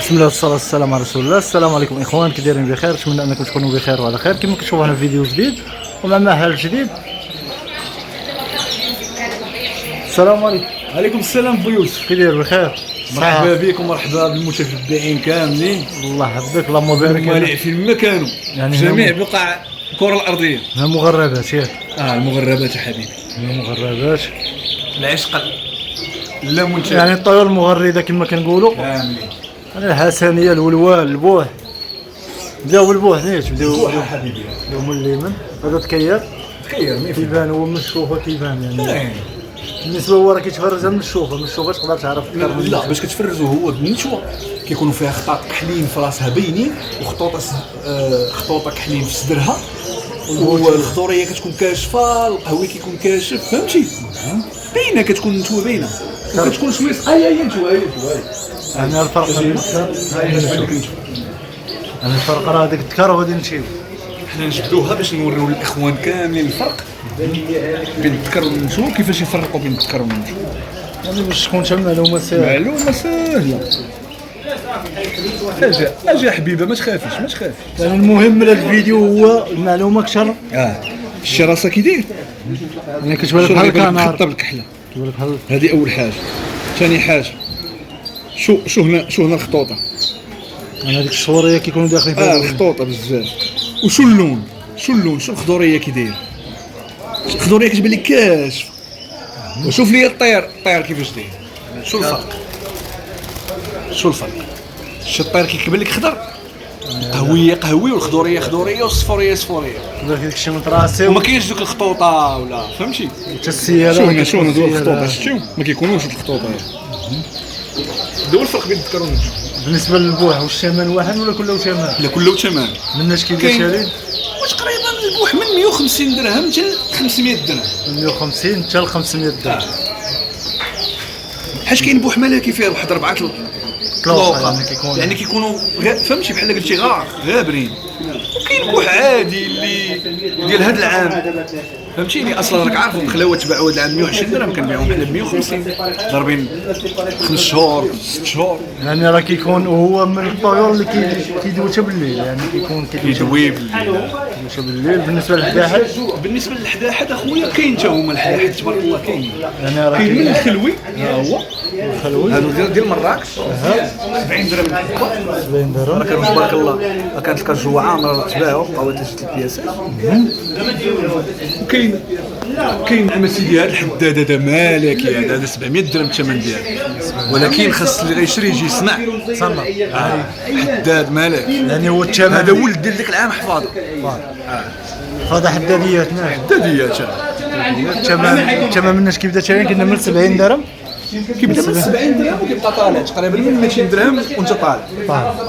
بسم الله والصلاة والسلام على رسول الله. السلام عليكم اخوان، كي دايرين بخير؟ نتمنى انكم تكونوا بخير وعلى خير. كما كتشوفوا هنا فيديو جديد ومع مهل جديد. السلام عليكم. عليكم السلام بو يوسف، كي داير بخير؟ مرحبا بك ومرحبا بالمتتبعين كاملين. الله يحفظك، اللهم بارك مالي فين ما كانوا يعني جميع بقاع الكرة الأرضية. المغربات ياك؟ المغربات حبيبي، المغربات العشق لا منتهى يعني الطيور المغردة كما كنقولوا. كاملين. انا الحسنية، الولوان، البوح. بداو بالبوح نيت، بداو حبيبي من اليمن. هذا تكير تخير مي كيبان هو من الشوفة، كيبان يعني فين. بالنسبة هو راه كيتفرج من الشوفة، من الشوفة تقدر تعرف أكثر من لا باش كتفرزوا هو النشوة كيكونوا فيها خطاط كحلين في راسها باينين وخطوطة خطوطة كحلين في صدرها، والخضورية كتكون كاشفة، القهوي كيكون كاشف، فهمتي؟ باينة كتكون نتوة باينة وكتكون شوية سقاية. هي نتوة يعني الفرق يعني الفرق راه هذيك الذكر وغادي نمشيو حنا نجبدوها باش نوريو للاخوان كاملين الفرق بين الذكر والنشوة، كيفاش يفرقوا بين الذكر والنشوة. يعني باش تكون حتى معلومة ساهلة. معلومة ساهلة. اجا حبيبة، ما تخافيش ما تخافيش. يعني المهم من الفيديو هو المعلومة أكثر. شتي راسها كي داير، يعني كتبان لك بحال الكنار، خطة بالكحلة. كتبان لك بحال. هذه أول حاجة. ثاني حاجة شو هنا الخطوطة. يعني هذيك الصورية كيكونوا داخلين فيها. الخطوطة بزاف. وشو اللون؟ شو الخضورية كي داير. الخضورية كتبان لك كاشفة. وشوف لي الطير كيفاش داير. شو الفرق؟ شتي الطير كيكبان لك خضر، قهوي والخضورية خضورية والصفورية صفورية. داك الشيء من راسي وما كاينش دوك الخطوطة ولا فهمتي؟ حتى السيارة. شو هنا دول الخطوطة شفتيو؟ ما كيكونوش الخطوطة. دول الفرق بين الذكر والنشوة. بالنسبة للبوح والشمال واحد ولا كله شمال؟ لا كله تمام. مناش كيف شارين؟ واش تقريبا البوح من 150 درهم حتى 500 درهم. من 150 حتى ل 500 درهم. حاش كاين بوح ملكي فيه واحد 4 طلوقة يعني كيكونوا فهمتي بحال قلتي غابرين. وكاين بوح عادي اللي ديال هذا العام، فهمتيني؟ اصلا راك عارف الخلاوه تباعوا هذا العام 120 درهم، كنبيعوهم حنا ب 150 ضاربين 5 شهور 6 شهور. يعني راه كيكون هو من الطيور اللي كيدوي حتى بالليل، يعني كيكون كيدوي بالليل. بالنسبة للحداحد، بالنسبه للحداحد اخويا كاين حتى هما الحداحد تبارك الله كاين. يعني راه كاين من الخلوي، ها هو الخلوي هادو ديال مراكش 70 درهم الحبه. 70 درهم. راه كانوا تبارك الله كانت الكرجوه عامره تباعوا بقاو تجي البياسات. وكاين عم سيدي هذا الحداد هذا مالكي، هذا 700 درهم الثمن ديالو، ولكن خاص اللي غيشري يجي يسمع. صنع حداد مالكي، يعني هو الثمن هذا ولد ديال ديك العام حفاظه. هذا حداديات. حداديات الثمن الناس كيبدا شارين كنا من 70 درهم، كيبدا من 70 درهم وكيبقى طالع تقريبا من 200 درهم وانت طالع.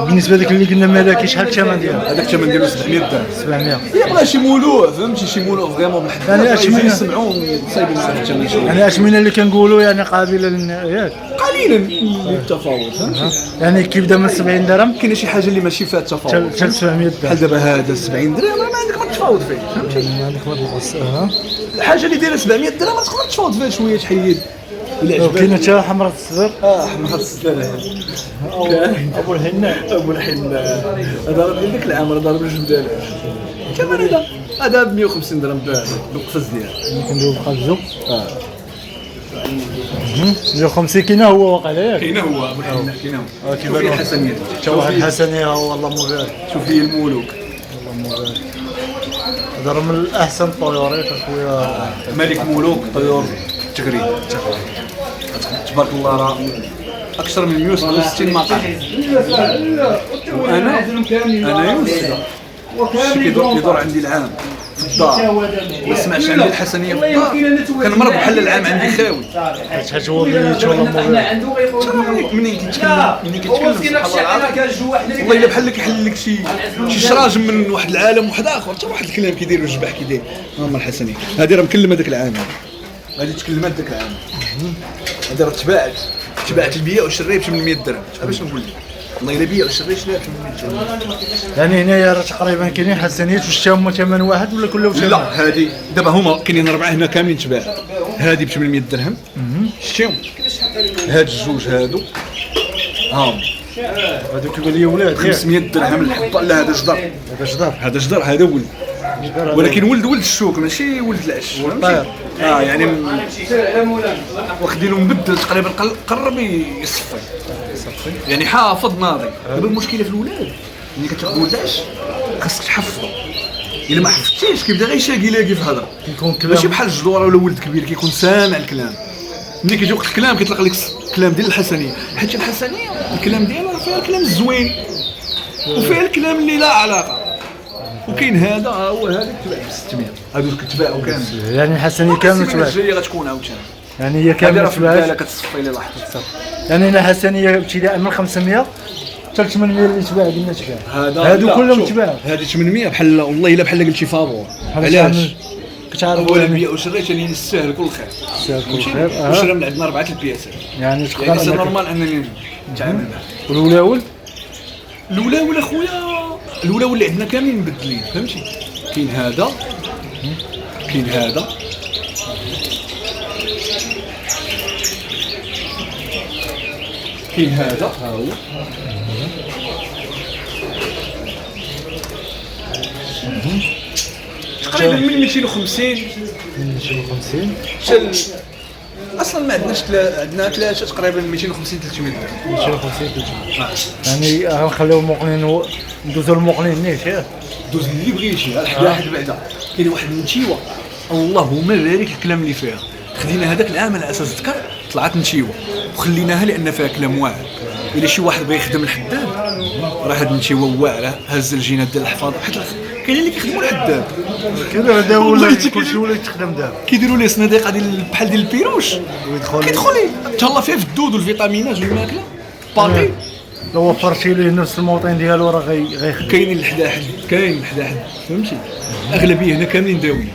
بالنسبه لك اللي قلنا مالكي شحال الثمن ديالو؟ هذاك الثمن ديالو 700 درهم. 700. يبغى شي مولوع فهمتي، شي مولوع فريمون بالحداد يعني اشمنه يسمعوا صايبين معاه الثمن شويه. يعني اشمنه اللي كنقولوا يعني قابله ياك قليلا للتفاوض فهمتي. يعني كيبدا من 70 درهم كاين شي حاجه اللي ماشي فيها التفاوض حتى 700 درهم. بحال دابا هذا 70 درهم ما عندك ما تفاوض فيه فهمتي. هذيك ما تبغى. الحاجه اللي دايره 700 درهم تقدر تفاوض فيها شويه تحيد الا عجبك. كاينه حتى حمراء الصدر. حمراء الصدر ابو الحنه. هذا راه ديال ديك العام راه ضارب جوج ديال كمان. هذا ب 150 درهم بالقفز ديالو كندوز بقفزو. 150 كاينه هو واقع ياك. كاينه هو ابو الحنه كاينه هو. كيبان شوف الحسنيات، حتى واحد الحسنيه هو اللهم بارك. شوف لي الملوك. اللهم بارك. هذا راه من احسن الطيورات اخويا. ملك ملوك طيور تغريد تبارك الله، راه اكثر من 167 مقال. وانا يوسف كيدور عندي العام في الدار، ما سمعش عندي الحسنيه في الدار، كنمرض بحال العام عندي خاوي. شحال هو بيت ولا منين كيتكلم سبحان الله والله الا بحال كيحل لك شي شراجم من واحد العالم واحد اخر، حتى واحد الكلام كيدير وجبح كيدير. هما الحسنيه هذه راه مكلمه داك العام، هذه تكلمات داك العام، هذه راه تباعت البيع وشريه ب 800 درهم. باش نقول لك والله الا بيع وشريه شريه ب 800 درهم. يعني هنايا راه تقريبا كاينين حسنيات. واش هما ثمن واحد ولا كلهم ثمن؟ لا هذه دابا هما كاينين 4 هنا كاملين تباع. هذه ب 800 درهم شتيهم. هاد الجوج هادو هادو كيبان لي ولاد 500 درهم الحبه. لا هذا جدار، هذا جدار. هذا جدار، هذا ولد، ولكن ولد الشوك ماشي ولد العش. والطير. يعني واخدينه مبدل تقريبا قرب يصفي. يعني حافظ ناضي. دابا المشكله في الولاد ملي كتاخذ ولد العش خاصك تحفظه. الا ما حفظتيش كيبدا غير شاقي لاقي في هذا، كيكون كلام ماشي بحال الجدوره ولا ولد كبير كيكون سامع الكلام. ملي كيجي وقت الكلام كيطلق لك الكلام ديال الحسنيه، حيت الحسنيه الكلام ديالها فيها الكلام الزوين وفيها الكلام اللي لا علاقه. وكاين هذا هو هذا كتباع ب 600. هادو كتباعوا كامل. يعني الحسنيه كامل تباع. الجايه غتكون عاوتاني. يعني هي كامل تباع. لا كتصفي لي لاحظت. يعني الحسنيه ابتداء من 500 حتى 800 اللي تباع قلنا تباع. هادو كلهم تباع. هذه 800 بحال والله الا بحال قلتي فابور. علاش؟ كتعرف ولا نبيع وشريت يعني السهل كل خير. السهل كل خير. وشرا من عندنا 4 البياسات. يعني تقدر سي نورمال انني نتعامل معاه. والولاول؟ الولاول اخويا، الولاول اللي عندنا كاملين مبدلين فهمتي. كاين هذا، كاين هذا، كاين هذا ها هو. تقريبا من 250 من 250 حتى اصلا ما عندناش عندنا ثلاثه تقريبا 250 300 درهم. 250 يعني غنخليو المقنين ندوزو المقنين نيت ياك. دوز اللي بغيتي على واحد بعدا. كاين واحد النتيوه اللهم بارك الكلام اللي فيها. خدينا هذاك العام على اساس ذكر طلعت نتيوه وخليناها لان فيها كلام واعر. الا شي واحد بغى يخدم الحداد راه هاد النتيوه واعره هز الجينات ديال الحفاظ. حيت كاين اللي كيخدموا الحداد كذا هذا ولا كلشي ولا يتخدم دابا. كيديروا ليه صناديق ديال بحال ديال البيروش كيدخل تهلا فيه في الدود والفيتامينات والماكله باقي. لو وفرتي ليه نفس الموطين ديالو راه غيخدم. كاين الحدا حد، كاين الحدا حد فهمتي. اغلبيه هنا كاملين داويه.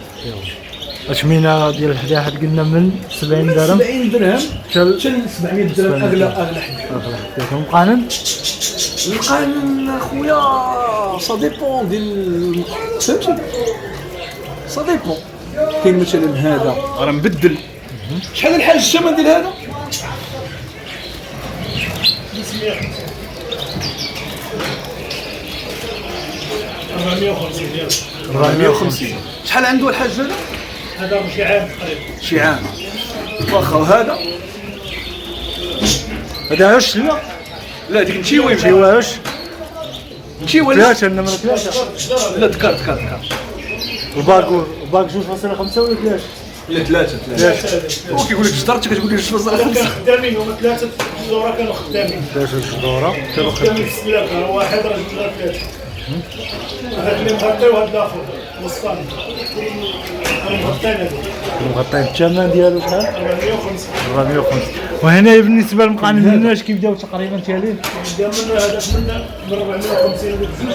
الثمينه ديال الحدا حد قلنا من 70 درهم 70 درهم حتى 700 درهم. اغلى حد. المقانن القانون اخويا سا ديبون ديال فهمتي. سا ديبون. كاين مثلا هذا راه مبدل. شحال الحاج الثمن ديال هذا؟ 450. شحال عنده الحاج هذا؟ هذا شي عام تقريبا. شي عام. واخا وهذا؟ هذا عش لا لا ديك نتيوه واش نتيوه ثلاثة النمرة 3 لا ذكر الباك 2.5 ولا 3 لا ثلاثة. هو كيقول لك جدرت كتقول لي 2.5. كانوا خدامين هما 3 الدورة كانوا خدامين. 3 الدورة كانوا خدامين في السلاكة. راه واحد راه جبنا 3. هذا اللي مغطي وهذا الآخر وسطاني. مغطين الثمن ديالو شحال؟ 450. 450. وهنا بالنسبة للمقانن الناس كيبداو تقريبا تالين؟ بدا من هذاك من 450 هذوك بجوج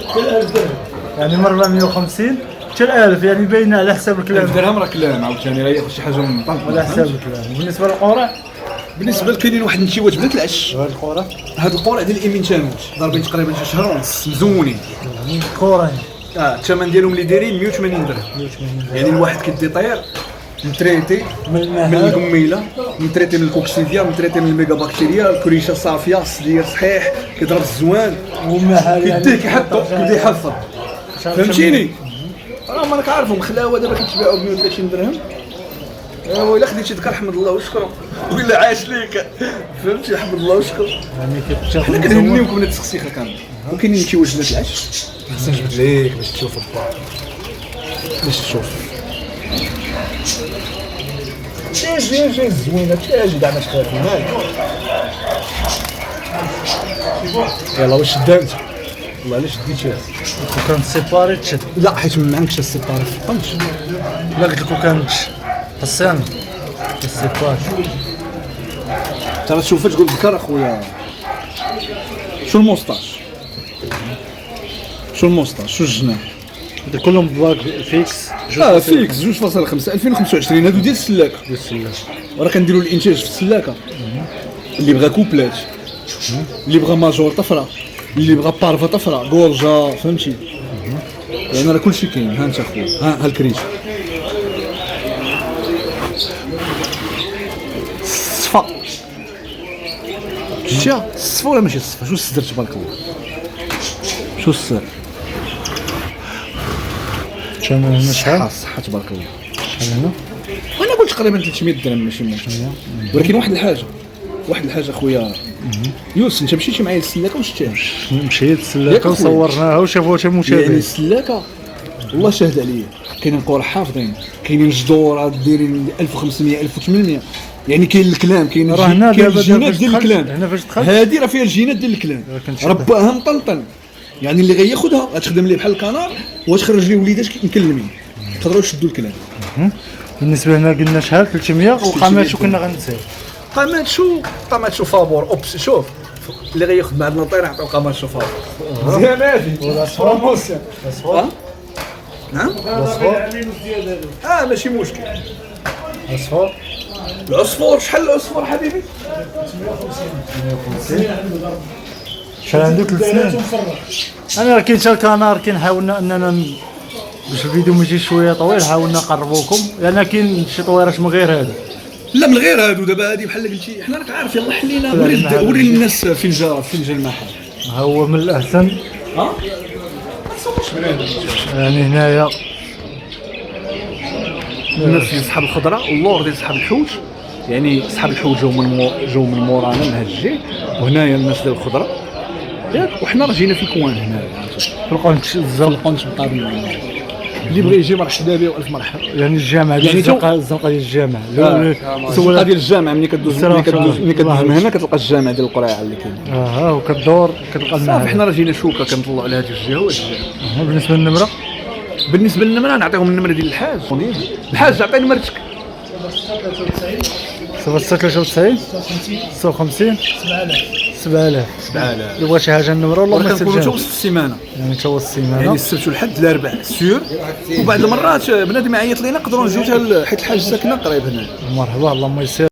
حتى 1000 درهم. يعني من 450 حتى 1000 يعني باينة على حساب الكلام. درهم راه كلام عاوتاني راه ياخذ شي حاجة من طنطا. على حساب الكلام. وبالنسبة للقرع؟ بالنسبة لكاينين واحد النتيوات بنات العش. هاد القرع؟ هاد القرع ديال الإيمين تانوت ضاربين تقريبا شي شهر ونص مزونين. القرع الثمن ديالهم اللي دايرين 180 درهم. يعني الواحد كيدي طير متريتي من القميله، متريتي من الكوكسيديا، متريتي من الميغا بكتيريا، الكريشه صافيه، الصدير صحيح، كيضرب الزوان كيديه كيحطو كيبدا يحفظ فهمتيني. راه ما راك عارفهم خلاوه دابا كيتباعوا ب 130 درهم. ايوا الا خديتي ذكر حمد الله وشكرا ولا عاش ليك فهمتي. حمد الله وشكرا. يعني كتاخذ حنا كنهنيوكم من التسخسيخه كامل. وكاينين نتي وجبات العش خاصنا نجبد ليك باش تشوف البار باش تشوف. جي زوينه تاجي دعنا تخاف هناك. يلا واش شدا انت؟ والله علاش شديتيها؟ كان سيباري تشد. لا حيت ما عندكش السيباري في الطنج. لا قلت لكم كانت حسان السيباري. ترى تشوف تقول ذكر اخويا. شو الموسطاش؟ شو الموسطاش؟ شو الجناح؟ هذا كلهم باك فيكس. فيكس 2.5 2025 هادو ديال السلاكه. راه كنديروا الانتاج في السلاكه. اللي بغى كوبلات، اللي بغى ماجور طفره، اللي بغى بارفا طفره، غورجا فهمتي. يعني راه كلشي كاين. ها انت اخويا ها الكريش شتيها الصفا ولا ماشي الصفا؟ شو السر تبارك الله؟ شو السر؟ شحال هنا شحال؟ الصحة تبارك الله. شحال هنا؟ وانا قلت تقريبا 300 درهم ماشي مشكل. ولكن واحد الحاجه خويا يوسف، انت مشيتي معايا للسلاكه وشتيها؟ مشيت السلاكه وصورناها وشافوها شي يعني مشاهدين. السلاكه والله شاهد عليا، كاينين قرى حافظين، كاينين جدورات دايرين 1500 1800، يعني كاين الكلام، كاين راه هنا دابا الجينات ديال دخلت، الكلام. هنا فاش دخلت هذه راه فيها الجينات ديال الكلام، رباها مطلطل، يعني اللي غياخذها غتخدم ليه بحال الكنار وتخرج ليه وليدات مكلمين يقدروا يشدوا الكلام. بالنسبه هنا قلنا شحال 300 والقامات شو كنا غنساو. قامات شو فابور اوبس، شوف اللي غياخذ معنا الطير يعطيو قامات شو فابور مزيان هذه بروموسيون. نعم ماشي مشكل. اصفر العصفور شحال العصفور حبيبي؟ شحال عنده 3 سنين. انا راه كاين حتى الكنار، كاين حاولنا اننا باش الفيديو ما يجيش شويه طويل حاولنا نقربوكم، لان كاين شي طويرات من غير هذا. لا من غير هادو، دابا هادي بحال قلتي حنا راك عارف، يلاه حلينا وري الناس فين جا المحل. ها هو من الاحسن يعني هنايا الناس ديال صحاب الخضره واللور ديال صحاب الحوت، يعني صحاب الحوت جاو من مورانا من هاد الجهه، وهنايا الناس ديال الخضره ياك، وحنا راه جينا في كوان هنايا في القنت القنت مقابل. اللي بغى يجي مرحبا به والف مرحبا. يعني الجامع يعني الزنقه ديال الجامع الزنقه ديال الجامع، ملي كدوز من هنا كتلقى الجامع ديال القريعه اللي كاين. وكدور كتلقى المعهد. صافي حنا راه جينا شوكه كنطلعوا على هذه الجهه وهذه الجهه. بالنسبه للنمره نعطيهم النمره ديال الحاج عطيني نمرتك. 93 56 7000 اللي بغى شي حاجه النمره والله ما كنكونوا تا وسط السيمانه، يعني تا وسط السيمانه، يعني السبت والحد الاربعاء سيور. وبعض المرات بنادم يعيط لينا نقدروا نجيو حيت الحاج ساكنه قريب هنا. مرحبا اللهم يسر.